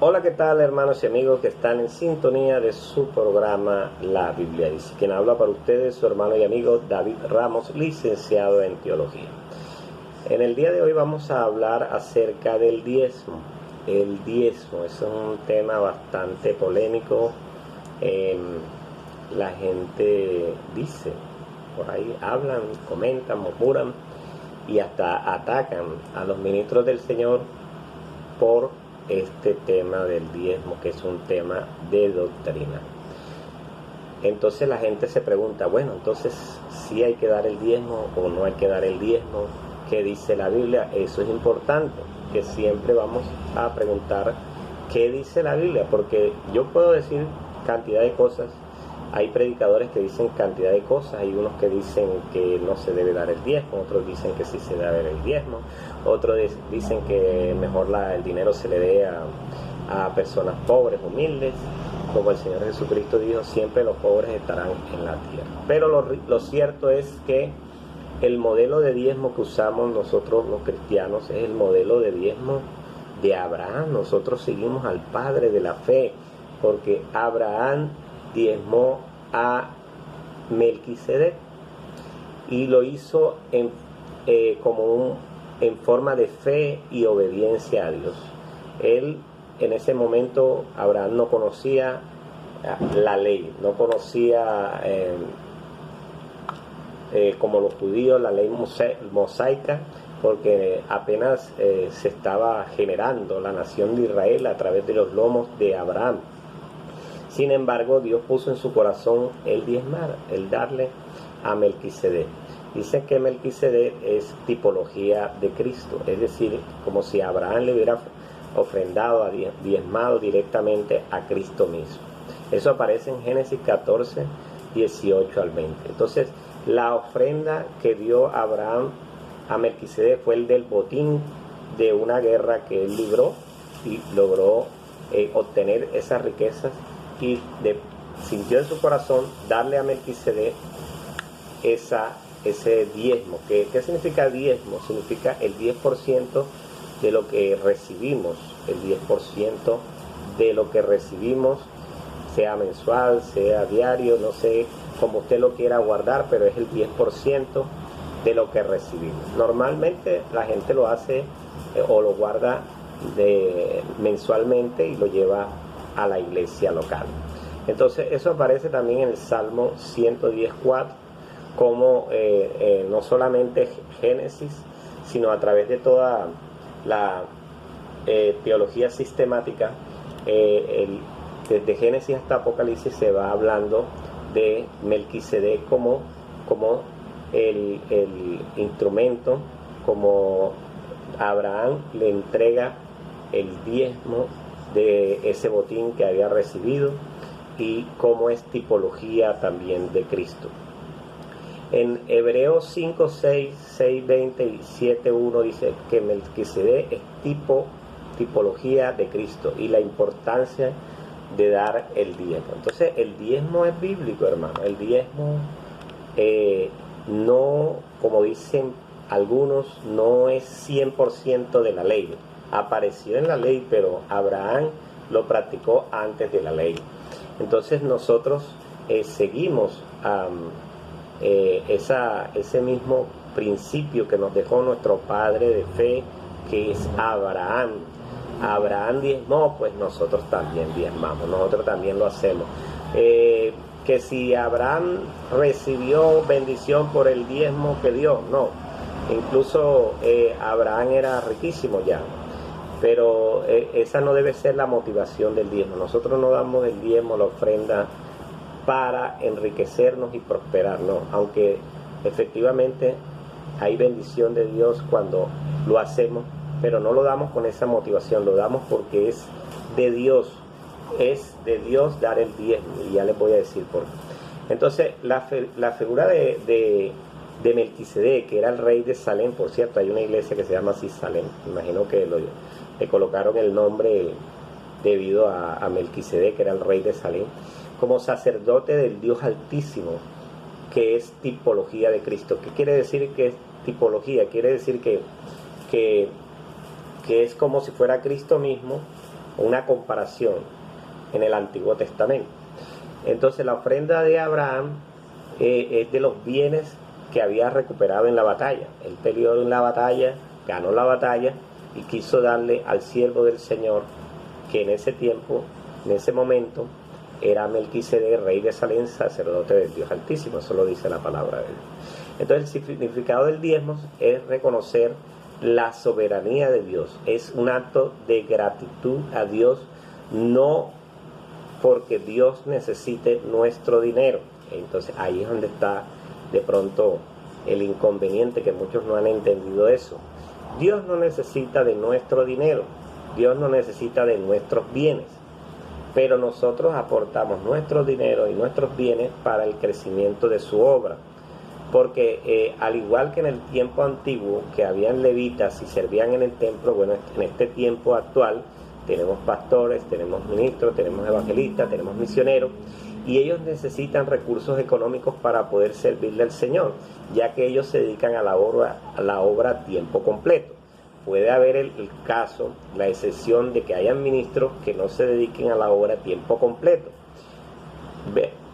Hola, ¿qué tal, hermanos y amigos que están en sintonía de su programa La Biblia Dice? Quien habla para ustedes, su hermano y amigo David Ramos, licenciado en Teología. En el día de hoy vamos a hablar acerca del diezmo. El diezmo es un tema bastante polémico. La gente dice, por ahí hablan, comentan, murmuran y hasta atacan a los ministros del Señor por este tema del diezmo, que es un tema de doctrina. Entonces la gente se pregunta, bueno, entonces si hay que dar el diezmo o no hay que dar el diezmo, ¿qué dice la Biblia? Eso es importante, que siempre vamos a preguntar qué dice la Biblia, porque yo puedo decir cantidad de cosas. Hay predicadores que dicen cantidad de cosas, hay unos que dicen que no se debe dar el diezmo, otros dicen que sí se debe dar el diezmo, otros dicen que mejor el dinero se le dé a personas pobres, humildes. Como el Señor Jesucristo dijo, siempre los pobres estarán en la tierra. Pero lo cierto es que el modelo de diezmo que usamos nosotros los cristianos es el modelo de diezmo de Abraham. Nosotros seguimos al padre de la fe, porque Abraham diezmó a Melquisedec y lo hizo en forma de fe y obediencia a Dios. Él, en ese momento, Abraham no conocía la ley, no conocía como los judíos la ley mosaica, porque apenas se estaba generando la nación de Israel a través de los lomos de Abraham. Sin embargo, Dios puso en su corazón el diezmar, el darle a Melquisedec. Dice que Melquisedec es tipología de Cristo, es decir, como si Abraham le hubiera ofrendado, diezmado directamente a Cristo mismo. Eso aparece en Génesis 14, 18 al 20. Entonces, la ofrenda que dio Abraham a Melquisedec fue el del botín de una guerra que él libró y logró obtener esas riquezas, y sintió en su corazón darle a Melquisedec ese diezmo. ¿Qué significa diezmo? Significa el 10% de lo que recibimos, el 10% de lo que recibimos, sea mensual, sea diario, no sé cómo usted lo quiera guardar, pero es el 10% de lo que recibimos. Normalmente la gente lo hace o lo guarda mensualmente y lo lleva a la iglesia local. Entonces eso aparece también en el Salmo 110:4, como no solamente Génesis, sino a través de toda la teología sistemática, desde Génesis hasta Apocalipsis se va hablando de Melquisedec como el instrumento, como Abraham le entrega el diezmo de ese botín que había recibido, y como es tipología también de Cristo. En Hebreos 5, 6, 6, 20 y 7, 1 dice que Melquisedec es tipología de Cristo, y la importancia de dar el diezmo. Entonces el diezmo es bíblico, hermano. El diezmo no, como dicen algunos, no es 100% de la ley. Apareció en la ley, pero Abraham lo practicó antes de la ley. Entonces nosotros seguimos ese mismo principio que nos dejó nuestro padre de fe, que es Abraham. Abraham diezmó, pues nosotros también diezmamos, nosotros también lo hacemos. Que si Abraham recibió bendición por el diezmo que dio, no. Incluso Abraham era riquísimo ya, pero esa no debe ser la motivación del diezmo. Nosotros no damos el diezmo, la ofrenda, para enriquecernos y prosperar, no. Aunque efectivamente hay bendición de Dios cuando lo hacemos, pero no lo damos con esa motivación, lo damos porque es de Dios dar el diezmo, y ya les voy a decir por qué. Entonces la figura de Melquisedec, que era el rey de Salem, por cierto, hay una iglesia que se llama así, Salem, imagino que le colocaron el nombre debido a Melquisedec, que era el rey de Salem, como sacerdote del Dios Altísimo, que es tipología de Cristo. ¿Qué quiere decir que es tipología? Quiere decir que es como si fuera Cristo mismo, una comparación en el Antiguo Testamento. Entonces la ofrenda de Abraham es de los bienes que había recuperado en la batalla. Él peleó en la batalla, ganó la batalla y quiso darle al siervo del Señor, que en ese tiempo, en ese momento, era Melquisedec, rey de Salem, sacerdote del Dios Altísimo. Eso lo dice la palabra de Dios. Entonces el significado del diezmo es reconocer la soberanía de Dios. Es un acto de gratitud a Dios, no porque Dios necesite nuestro dinero. Entonces ahí es donde está de pronto el inconveniente, que muchos no han entendido eso. Dios no necesita de nuestro dinero, Dios no necesita de nuestros bienes, pero nosotros aportamos nuestro dinero y nuestros bienes para el crecimiento de su obra. Porque al igual que en el tiempo antiguo, que habían levitas y servían en el templo, bueno, en este tiempo actual tenemos pastores, tenemos ministros, tenemos evangelistas, tenemos misioneros, y ellos necesitan recursos económicos para poder servirle al Señor, ya que ellos se dedican a la obra a tiempo completo. Puede haber el caso, la excepción de que hayan ministros que no se dediquen a la obra a tiempo completo.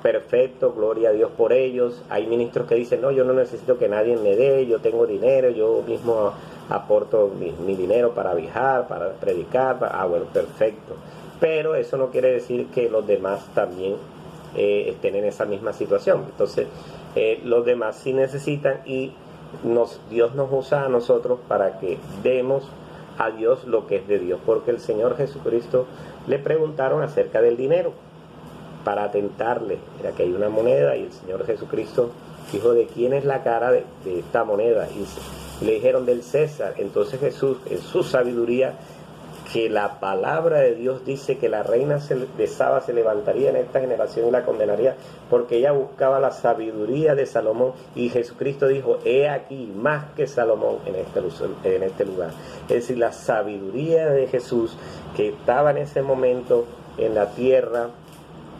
Perfecto, gloria a Dios por ellos. Hay ministros que dicen, no, yo no necesito que nadie me dé, yo tengo dinero, yo mismo aporto mi dinero para viajar, para predicar. Bueno, perfecto. Pero eso no quiere decir que los demás también estén en esa misma situación. Entonces, los demás sí necesitan, y Dios nos usa a nosotros para que demos a Dios lo que es de Dios. Porque el Señor Jesucristo le preguntaron acerca del dinero, para tentarle. Era que hay una moneda y el Señor Jesucristo dijo, ¿de quién es la cara de esta moneda? Y le dijeron, del César. Entonces Jesús, en su sabiduría, que la palabra de Dios dice que la reina de Saba se levantaría en esta generación y la condenaría, porque ella buscaba la sabiduría de Salomón, y Jesucristo dijo, he aquí más que Salomón en este lugar. Es decir, la sabiduría de Jesús, que estaba en ese momento en la tierra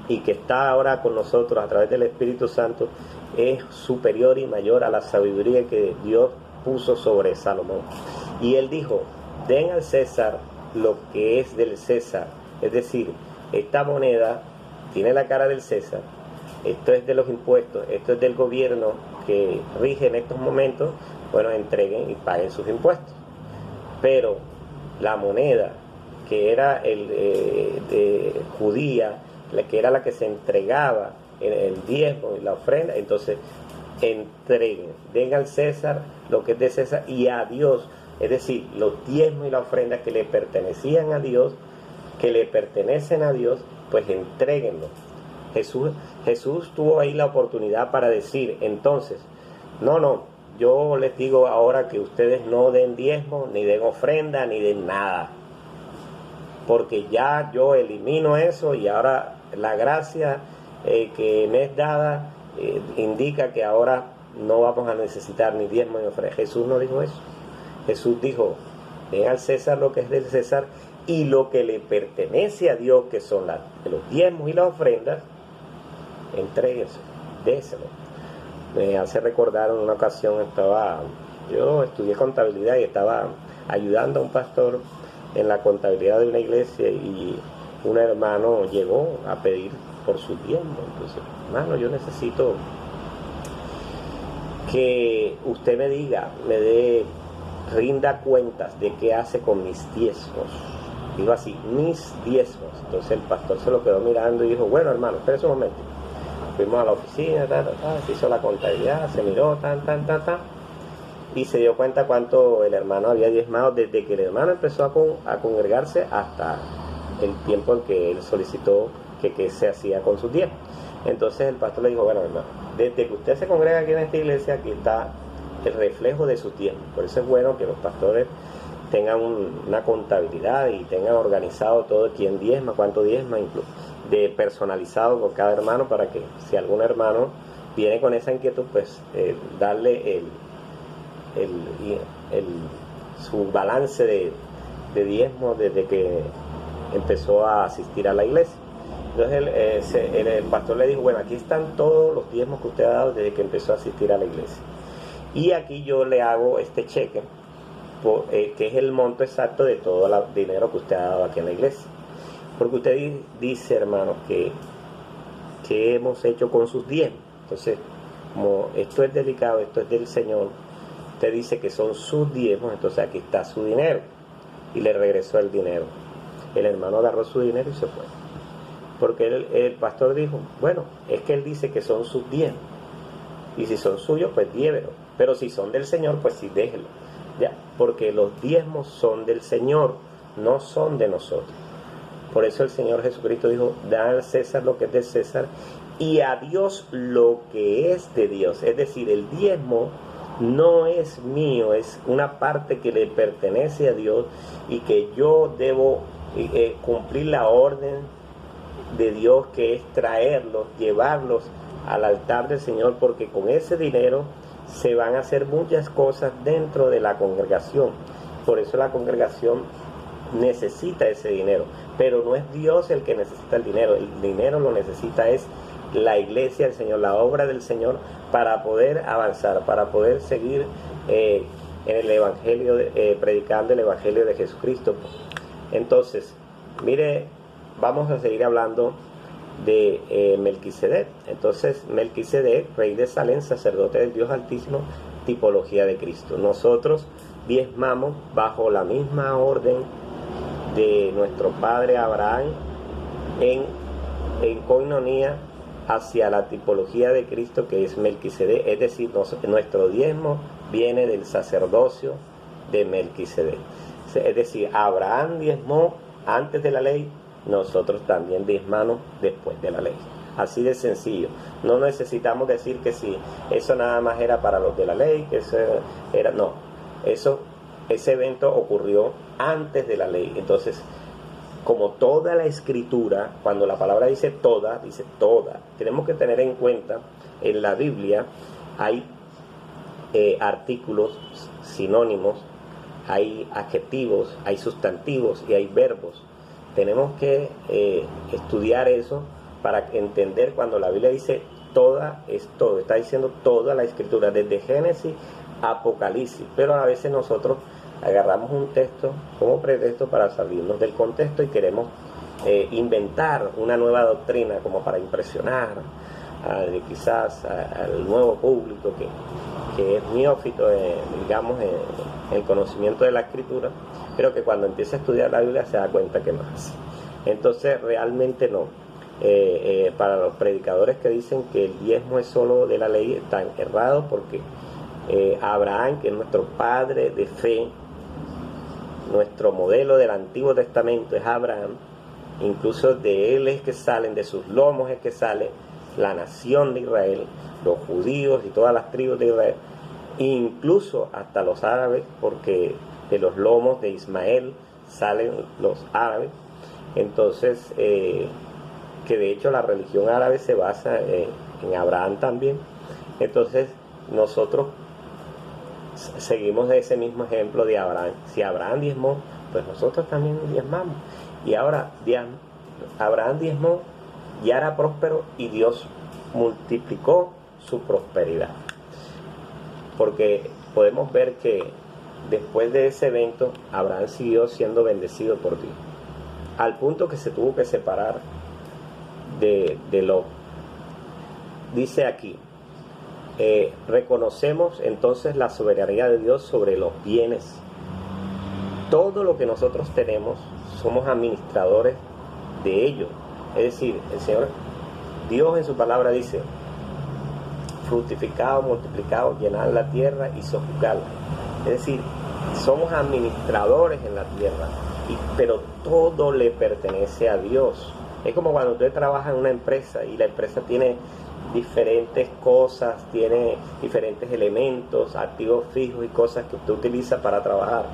y que está ahora con nosotros a través del Espíritu Santo, es superior y mayor a la sabiduría que Dios puso sobre Salomón. Y él dijo, den al César lo que es del César. Es decir, esta moneda tiene la cara del César, esto es de los impuestos, esto es del gobierno que rige en estos momentos. Bueno, entreguen y paguen sus impuestos. Pero la moneda que era judía, que era la que se entregaba en el diezmo y la ofrenda, entonces entreguen, den al César lo que es de César, y a Dios, es decir, los diezmos y la ofrenda que le pertenecían a Dios, que le pertenecen a Dios, pues entréguenlo. Jesús tuvo ahí la oportunidad para decir, entonces, no, yo les digo ahora que ustedes no den diezmo, ni den ofrenda, ni den nada, porque ya yo elimino eso, y ahora la gracia que me es dada indica que ahora no vamos a necesitar ni diezmo ni ofrenda. Jesús no dijo eso. Jesús dijo, den al César lo que es del César, y lo que le pertenece a Dios, que son los diezmos y las ofrendas, entréguense, déselo. Me hace recordar en una ocasión, yo estudié contabilidad y estaba ayudando a un pastor en la contabilidad de una iglesia, y un hermano llegó a pedir por su diezmo. Entonces, hermano, yo necesito que usted me diga, rinda cuentas de qué hace con mis diezmos. Digo así, mis diezmos. Entonces el pastor se lo quedó mirando y dijo, bueno, hermano, espérese un momento. Fuimos a la oficina, se hizo la contabilidad, se miró, y se dio cuenta cuánto el hermano había diezmado desde que el hermano empezó a congregarse hasta el tiempo en que él solicitó que se hacía con sus diezmos. Entonces el pastor le dijo, bueno, hermano, desde que usted se congrega aquí en esta iglesia, aquí está el reflejo de sus diezmos. Por eso es bueno que los pastores tengan una contabilidad y tengan organizado todo quién diezma, cuánto diezma, incluso personalizado por cada hermano, para que si algún hermano viene con esa inquietud, pues darle su balance de diezmo desde que empezó a asistir a la iglesia. Entonces el pastor le dijo, bueno, aquí están todos los diezmos que usted ha dado desde que empezó a asistir a la iglesia, y aquí yo le hago este cheque, que es el monto exacto de todo el dinero que usted ha dado aquí en la iglesia. Porque usted dice, hermano, que hemos hecho con sus diezmos. Entonces, como esto es delicado, esto es del Señor, usted dice que son sus diezmos, entonces aquí está su dinero. Y le regresó el dinero. El hermano agarró su dinero y se fue. Porque el pastor dijo, bueno, es que él dice que son sus diezmos. Y si son suyos, pues llévelos. Pero si son del Señor, pues sí, déjelo. Ya, porque los diezmos son del Señor, no son de nosotros. Por eso el Señor Jesucristo dijo, da al César lo que es de César y a Dios lo que es de Dios. Es decir, el diezmo no es mío, es una parte que le pertenece a Dios y que yo debo cumplir la orden de Dios, que es traerlos, llevarlos al altar del Señor, porque con ese dinero se van a hacer muchas cosas dentro de la congregación. Por eso la congregación necesita ese dinero, pero no es Dios el que necesita el dinero lo necesita es la iglesia del Señor, la obra del Señor, para poder avanzar, para poder seguir en el Evangelio, predicando el Evangelio de Jesucristo. Entonces, mire, vamos a seguir hablando de Melquisedec. Entonces, Melquisedec, rey de Salem, sacerdote del Dios Altísimo, tipología de Cristo. Nosotros diezmamos bajo la misma orden de nuestro padre Abraham, en coinonía hacia la tipología de Cristo, que es Melquisedec. Es decir, nuestro diezmo viene del sacerdocio de Melquisedec. Es decir, Abraham diezmó antes de la ley, nosotros también diezmamos después de la ley. Así de sencillo. No necesitamos decir que si eso nada más era para los de la ley, que eso era, no. Ese evento ocurrió antes de la ley. Entonces, como toda la escritura, cuando la palabra dice toda, tenemos que tener en cuenta, en la Biblia hay artículos sinónimos, hay adjetivos, hay sustantivos y hay verbos. Tenemos que estudiar eso para entender cuando la Biblia dice toda, es todo. Está diciendo toda la escritura, desde Génesis a Apocalipsis. Pero a veces nosotros agarramos un texto como pretexto para salirnos del contexto y queremos inventar una nueva doctrina como para impresionar quizás al nuevo público que es neófito, digamos, en el conocimiento de la escritura, pero que cuando empieza a estudiar la Biblia se da cuenta que no es así. Entonces realmente no. Para los predicadores que dicen que el diezmo es solo de la ley, están errados, porque Abraham, que es nuestro padre de fe, nuestro modelo del Antiguo Testamento es Abraham. Incluso de él es que salen, de sus lomos es que sale la nación de Israel, los judíos y todas las tribus de Israel, incluso hasta los árabes, porque de los lomos de Ismael salen los árabes. Entonces, que de hecho la religión árabe se basa en Abraham también. Entonces, nosotros seguimos ese mismo ejemplo de Abraham. Si Abraham diezmó, pues nosotros también diezmamos. Y ahora Abraham diezmó, ya era próspero y Dios multiplicó su prosperidad. Porque podemos ver que después de ese evento, Abraham siguió siendo bendecido por Dios, al punto que se tuvo que separar de Lot. Dice aquí, reconocemos entonces la soberanía de Dios sobre los bienes. Todo lo que nosotros tenemos, somos administradores de ello. Es decir, el Señor, Dios en su palabra dice, fructificado, multiplicado, llenad la tierra y sojuzgadla. Es decir, somos administradores en la tierra, pero todo le pertenece a Dios. Es como cuando usted trabaja en una empresa y la empresa tiene diferentes cosas, tiene diferentes elementos, activos fijos y cosas que usted utiliza para trabajar.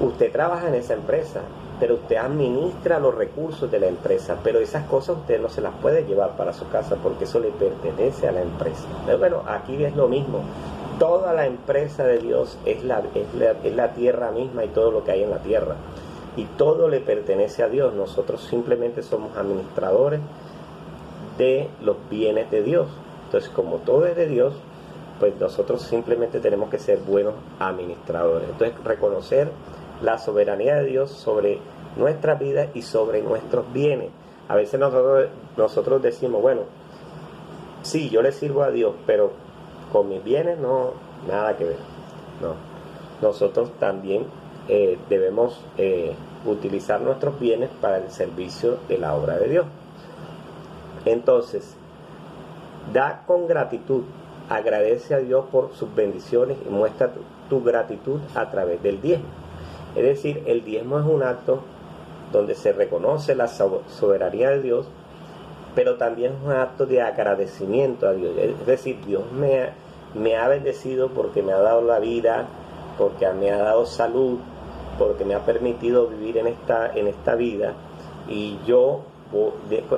Usted trabaja en esa empresa, pero usted administra los recursos de la empresa, pero esas cosas usted no se las puede llevar para su casa porque eso le pertenece a la empresa. Pero bueno, aquí es lo mismo. Toda la empresa de Dios es la tierra misma y todo lo que hay en la tierra. Y todo le pertenece a Dios. Nosotros simplemente somos administradores de los bienes de Dios. Entonces, como todo es de Dios, pues nosotros simplemente tenemos que ser buenos administradores. Entonces, reconocer la soberanía de Dios sobre nuestras vidas y sobre nuestros bienes. A veces nosotros decimos, bueno, sí, yo le sirvo a Dios, pero con mis bienes no, nada que ver. No, nosotros también debemos utilizar nuestros bienes para el servicio de la obra de Dios. Entonces, da con gratitud, agradece a Dios por sus bendiciones y muestra tu gratitud a través del diezmo. Es decir, el diezmo es un acto donde se reconoce la soberanía de Dios, pero también es un acto de agradecimiento a Dios. Es decir, Dios me ha bendecido porque me ha dado la vida, porque me ha dado salud, porque me ha permitido vivir en esta vida, y yo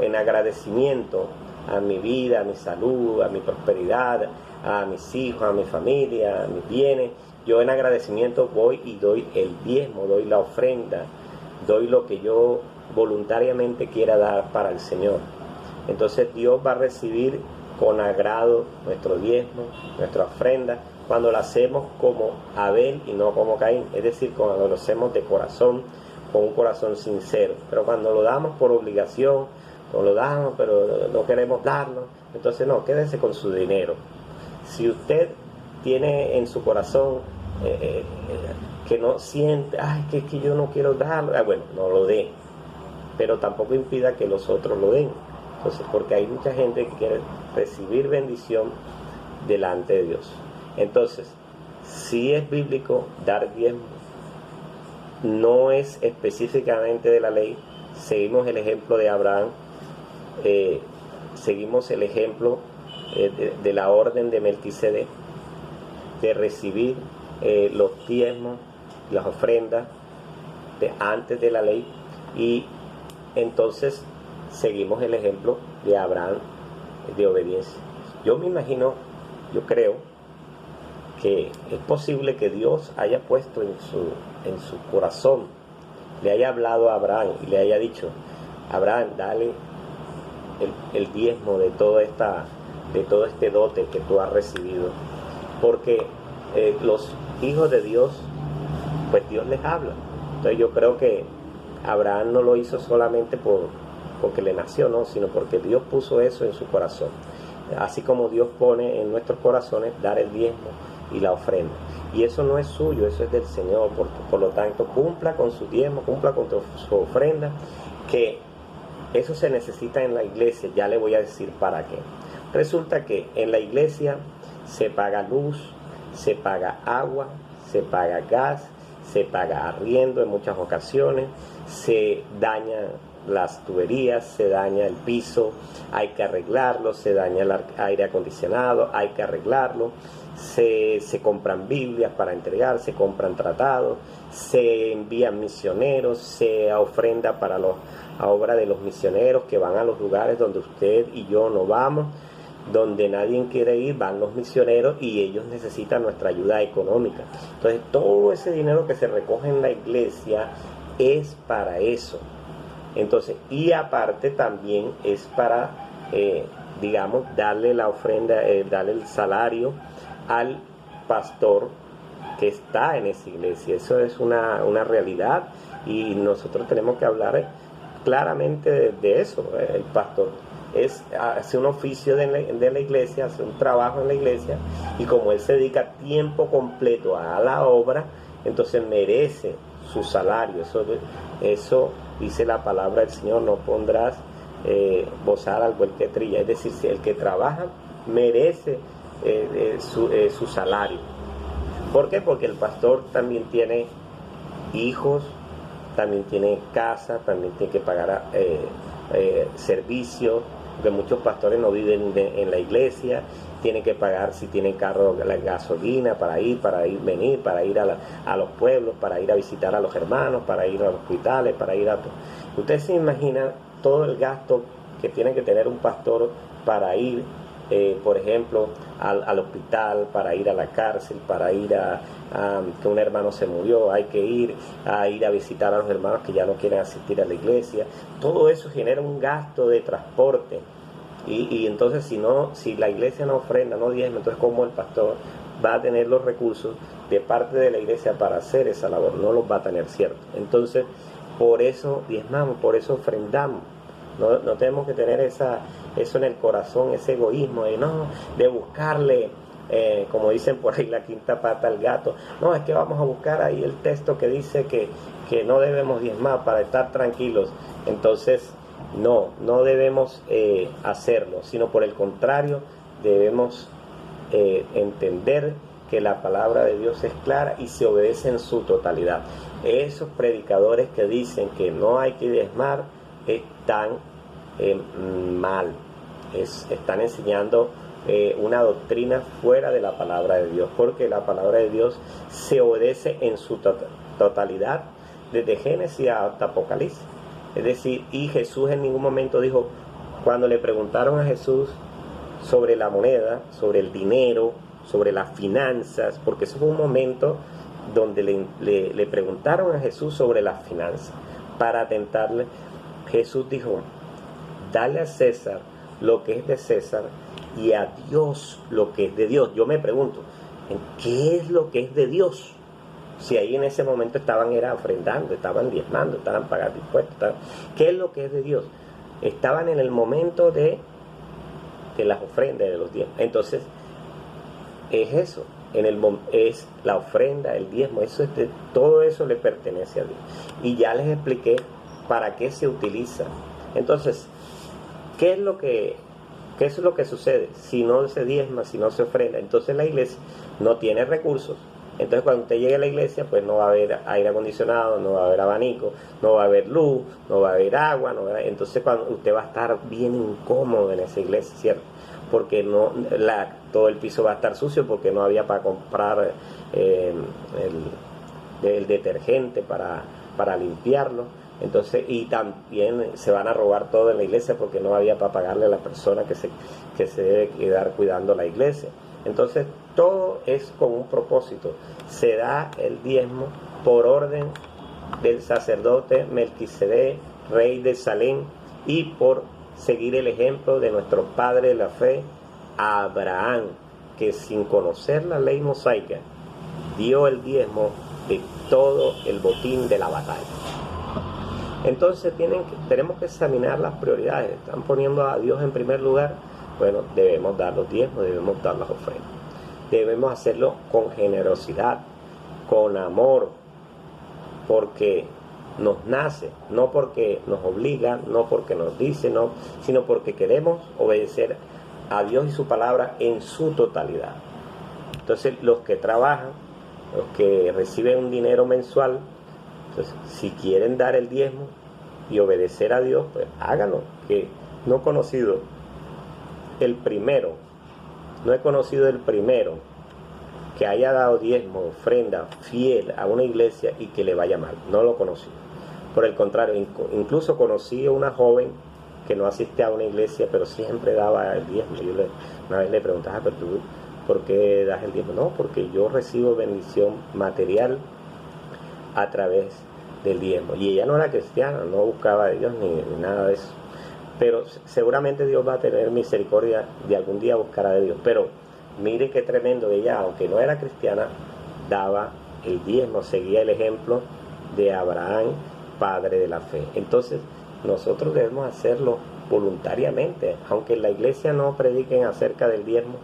en agradecimiento a mi vida, a mi salud, a mi prosperidad, a mis hijos, a mi familia, a mis bienes, yo en agradecimiento voy y doy el diezmo, doy la ofrenda, doy lo que yo voluntariamente quiera dar para el Señor. Entonces Dios va a recibir con agrado nuestro diezmo, nuestra ofrenda, cuando lo hacemos como Abel y no como Caín, es decir, cuando lo hacemos de corazón, con un corazón sincero. Pero cuando lo damos por obligación, o lo damos pero no queremos darlo, entonces no, quédese con su dinero. Si usted tiene en su corazón que no siente, que yo no quiero darlo, bueno, no lo dé, pero tampoco impida que los otros lo den. Entonces, porque hay mucha gente que quiere recibir bendición delante de Dios. Entonces, si es bíblico dar diezmo, no es específicamente de la ley. Seguimos el ejemplo de Abraham, seguimos el ejemplo de la orden de Melquisedec, de recibir los diezmos, las ofrendas antes de la ley, y entonces seguimos el ejemplo de Abraham de obediencia. Yo me imagino, yo creo que es posible que Dios haya puesto en su corazón, le haya hablado a Abraham y le haya dicho: Abraham, dale el diezmo de todo este dote que tú has recibido, porque los hijos de Dios, pues Dios les habla. Entonces yo creo que Abraham no lo hizo solamente porque le nació, no, sino porque Dios puso eso en su corazón. Así como Dios pone en nuestros corazones dar el diezmo y la ofrenda. Y eso no es suyo, eso es del Señor. Por lo tanto, cumpla con su diezmo, cumpla con su ofrenda, que eso se necesita en la iglesia. Ya le voy a decir para qué. Resulta que en la iglesia se paga luz, se paga agua, se paga gas, se paga arriendo en muchas ocasiones, se dañan las tuberías, se daña el piso, hay que arreglarlo, se daña el aire acondicionado, hay que arreglarlo, se compran Biblias para entregar, se compran tratados, se envían misioneros, se ofrenda para la obra de los misioneros que van a los lugares donde usted y yo no vamos, donde nadie quiere ir, van los misioneros y ellos necesitan nuestra ayuda económica. Entonces todo ese dinero que se recoge en la iglesia es para eso. Entonces, y aparte también es para, digamos, darle la ofrenda, darle el salario al pastor que está en esa iglesia. Eso es una realidad y nosotros tenemos que hablar claramente de eso. El pastor hace un oficio de la iglesia, hace un trabajo en la iglesia, y como él se dedica tiempo completo a la obra, entonces merece su salario. Eso dice la palabra del Señor: no pondrás bozal al buey que trilla. Es decir, si el que trabaja merece su salario. ¿Por qué? Porque el pastor también tiene hijos, también tiene casa, también tiene que pagar servicios, porque muchos pastores no viven en la iglesia, tienen que pagar, si tienen carro, la gasolina para venir, para ir a los pueblos, para ir a visitar a los hermanos, para ir a los hospitales, para ir a... Usted se imagina todo el gasto que tiene que tener un pastor para ir, por ejemplo, al hospital, para ir a la cárcel, para ir que un hermano se murió, hay que ir a visitar a los hermanos que ya no quieren asistir a la iglesia. Todo eso genera un gasto de transporte. Y entonces si la iglesia no ofrenda, no diezma, entonces ¿cómo el pastor va a tener los recursos de parte de la iglesia para hacer esa labor? No los va a tener, ¿cierto? Entonces por eso diezmamos, por eso ofrendamos. No tenemos que tener eso en el corazón, ese egoísmo de buscarle, como dicen por ahí, la quinta pata al gato. No, es que vamos a buscar ahí el texto que dice que no debemos diezmar para estar tranquilos. Entonces, no debemos hacerlo, sino por el contrario, debemos entender que la palabra de Dios es clara y se obedece en su totalidad. Esos predicadores que dicen que no hay que diezmar están mal, están enseñando una doctrina fuera de la palabra de Dios, porque la palabra de Dios se obedece en su totalidad desde Génesis hasta Apocalipsis. Es decir, y Jesús en ningún momento dijo, cuando le preguntaron a Jesús sobre la moneda, sobre el dinero, sobre las finanzas, porque eso fue un momento donde le preguntaron a Jesús sobre las finanzas para tentarle. Jesús dijo, dale a César lo que es de César y a Dios lo que es de Dios. Yo me pregunto, ¿qué es lo que es de Dios? Si ahí en ese momento estaban ofrendando, estaban diezmando, estaban pagando impuestos. ¿Qué es lo que es de Dios? Estaban en el momento de las ofrendas, de los diezmos. Entonces, es eso, es la ofrenda, el diezmo, todo eso le pertenece a Dios. Y ya les expliqué para qué se utiliza. Entonces, ¿qué es lo que sucede? Si no se diezma, si no se ofrenda, entonces la iglesia no tiene recursos. Entonces cuando usted llegue a la iglesia, pues no va a haber aire acondicionado, no va a haber abanico, no va a haber luz, no va a haber agua, entonces cuando usted va a estar bien incómodo en esa iglesia, ¿cierto? Porque todo el piso va a estar sucio porque no había para comprar el detergente para limpiarlo. Entonces, y también se van a robar todo en la iglesia porque no había para pagarle a la persona que se debe quedar cuidando la iglesia. Entonces, todo es con un propósito. Se da el diezmo por orden del sacerdote Melquisedec, rey de Salem, y por seguir el ejemplo de nuestro padre de la fe, Abraham, que sin conocer la ley mosaica, dio el diezmo de todo el botín de la batalla. Entonces tenemos que examinar las prioridades. ¿Están poniendo a Dios en primer lugar? Bueno, debemos dar los diezmos, debemos dar las ofrendas. Debemos hacerlo con generosidad, con amor, porque nos nace, no porque nos obliga, no porque nos dice, sino porque queremos obedecer a Dios y su palabra en su totalidad. Entonces, los que trabajan, los que reciben un dinero mensual, entonces, si quieren dar el diezmo y obedecer a Dios, pues háganlo. Que no he conocido el primero que haya dado diezmo, ofrenda, fiel a una iglesia y que le vaya mal. No lo conocí. Por el contrario, incluso conocí a una joven que no asiste a una iglesia, pero siempre daba el diezmo. Yo una vez le preguntaba, pero tú, ¿por qué das el diezmo? No, porque yo recibo bendición material a través del diezmo. Y ella no era cristiana, no buscaba a Dios ni nada de eso. Pero seguramente Dios va a tener misericordia de algún día buscará de Dios. Pero mire qué tremendo, ella, aunque no era cristiana, daba el diezmo, seguía el ejemplo de Abraham, padre de la fe. Entonces, nosotros debemos hacerlo voluntariamente, aunque en la iglesia no prediquen acerca del diezmo,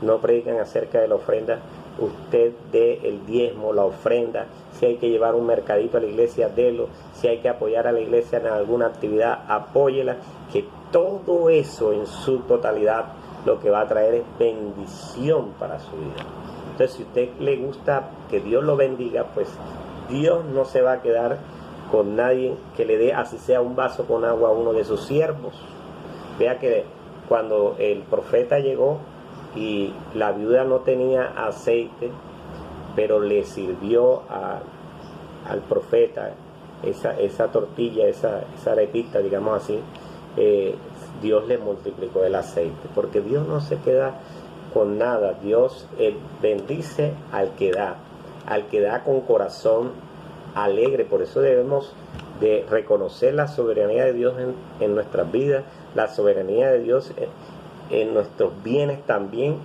no prediquen acerca de la ofrenda. Usted dé el diezmo, la ofrenda. Si hay que llevar un mercadito a la iglesia, délo. Si hay que apoyar a la iglesia en alguna actividad, apóyela. Que todo eso en su totalidad lo que va a traer es bendición para su vida. Entonces, si a usted le gusta que Dios lo bendiga, pues Dios no se va a quedar con nadie que le dé, así sea un vaso con agua a uno de sus siervos. Vea que cuando el profeta llegó y la viuda no tenía aceite, pero le sirvió al profeta esa tortilla, esa arepita, digamos así, Dios le multiplicó el aceite, porque Dios no se queda con nada. Dios bendice al que da con corazón alegre. Por eso debemos de reconocer la soberanía de Dios en nuestras vidas, la soberanía de Dios en nuestros bienes también,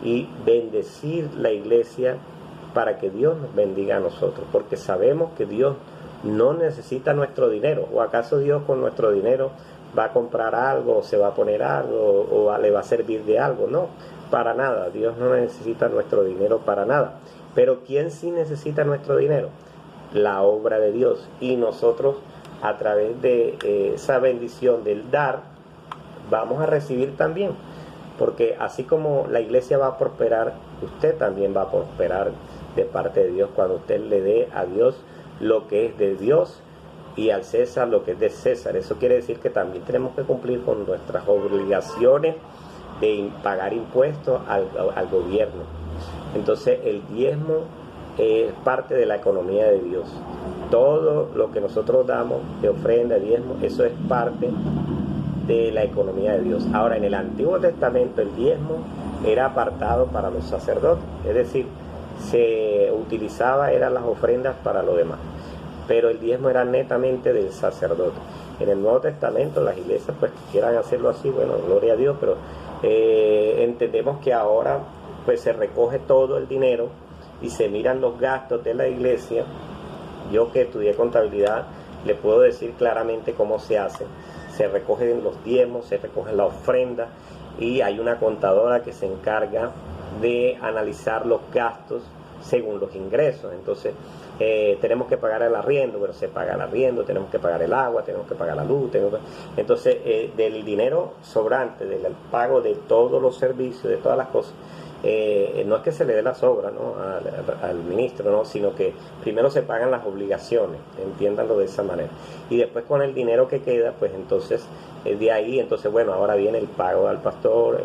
y bendecir la iglesia para que Dios nos bendiga a nosotros, porque sabemos que Dios no necesita nuestro dinero. ¿O acaso Dios con nuestro dinero va a comprar algo, o se va a poner algo, o le va a servir de algo? No, para nada. Dios no necesita nuestro dinero para nada. Pero ¿quién sí necesita nuestro dinero? La obra de Dios. Y nosotros, a través de esa bendición del dar, vamos a recibir también. Porque así como la iglesia va a prosperar, usted también va a prosperar de parte de Dios cuando usted le dé a Dios lo que es de Dios y al César lo que es de César. Eso quiere decir que también tenemos que cumplir con nuestras obligaciones de pagar impuestos al gobierno. Entonces el diezmo es parte de la economía de Dios. Todo lo que nosotros damos de ofrenda, diezmo, eso es parte de la economía de Dios. Ahora, en el Antiguo Testamento el diezmo era apartado para los sacerdotes, es decir, se utilizaba, eran las ofrendas para lo demás, pero el diezmo era netamente del sacerdote. En el Nuevo Testamento las iglesias pues quieran hacerlo así, bueno, gloria a Dios, pero entendemos que ahora pues se recoge todo el dinero y se miran los gastos de la iglesia. Yo que estudié contabilidad le puedo decir claramente cómo se hace. Se recogen los diezmos, se recoge la ofrenda y hay una contadora que se encarga de analizar los gastos según los ingresos. Entonces tenemos que pagar el arriendo, pero se paga el arriendo, tenemos que pagar el agua, tenemos que pagar la luz, entonces del dinero sobrante, del pago de todos los servicios, de todas las cosas, no es que se le dé la sobra, ¿no?, al ministro, ¿no?, sino que primero se pagan las obligaciones, entiéndanlo de esa manera, y después con el dinero que queda, pues entonces de ahí, entonces bueno, ahora viene el pago al pastor,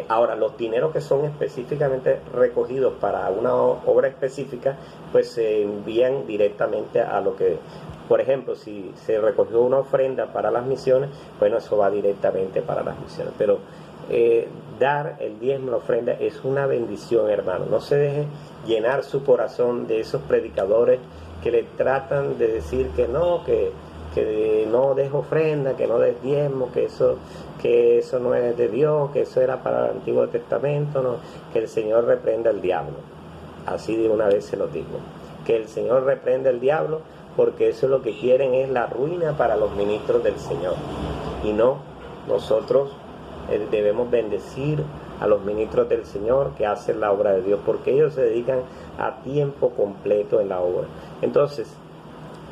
ahora los dineros que son específicamente recogidos para una obra específica, pues se envían directamente a lo que, por ejemplo, si se recogió una ofrenda para las misiones, bueno, eso va directamente para las misiones. Pero dar el diezmo, la ofrenda, es una bendición, hermano. No se deje llenar su corazón de esos predicadores que le tratan de decir que no des ofrenda, que no des diezmo, que eso no es de Dios, que eso era para el Antiguo Testamento, no, que el Señor reprenda al diablo. Así de una vez se los digo, que el Señor reprenda al diablo, porque eso es lo que quieren, es la ruina para los ministros del Señor. Y no, nosotros debemos bendecir a los ministros del Señor que hacen la obra de Dios, porque ellos se dedican a tiempo completo en la obra. Entonces,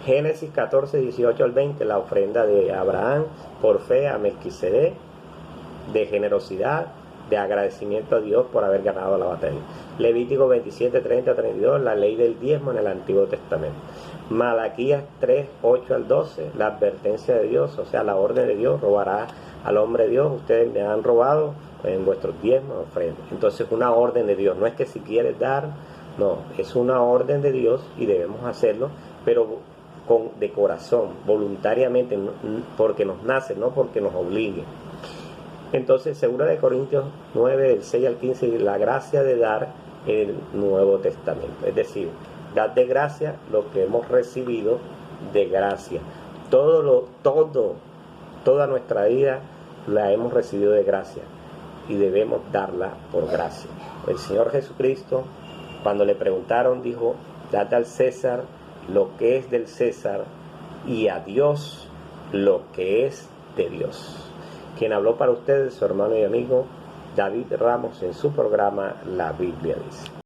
Génesis 14, 18 al 20, la ofrenda de Abraham por fe a Melquisedec, de generosidad, de agradecimiento a Dios por haber ganado la batalla. Levítico 27, 30 a 32, la ley del diezmo en el Antiguo Testamento. Malaquías 3, 8 al 12, la advertencia de Dios, o sea, la orden de Dios: robará al hombre de Dios, ustedes me han robado en vuestros diezmos, ofrendas. Entonces, una orden de Dios, no es que si quieres dar, no, es una orden de Dios y debemos hacerlo, pero de corazón, voluntariamente, porque nos nace, no porque nos obligue. Entonces, 2 de Corintios 9, del 6 al 15, la gracia de dar el Nuevo Testamento, es decir, dar de gracia lo que hemos recibido de gracia. Toda nuestra vida la hemos recibido de gracia y debemos darla por gracia. El Señor Jesucristo, cuando le preguntaron, dijo: date al César lo que es del César y a Dios lo que es de Dios. Quien habló para ustedes, su hermano y amigo David Ramos, en su programa La Biblia Dice.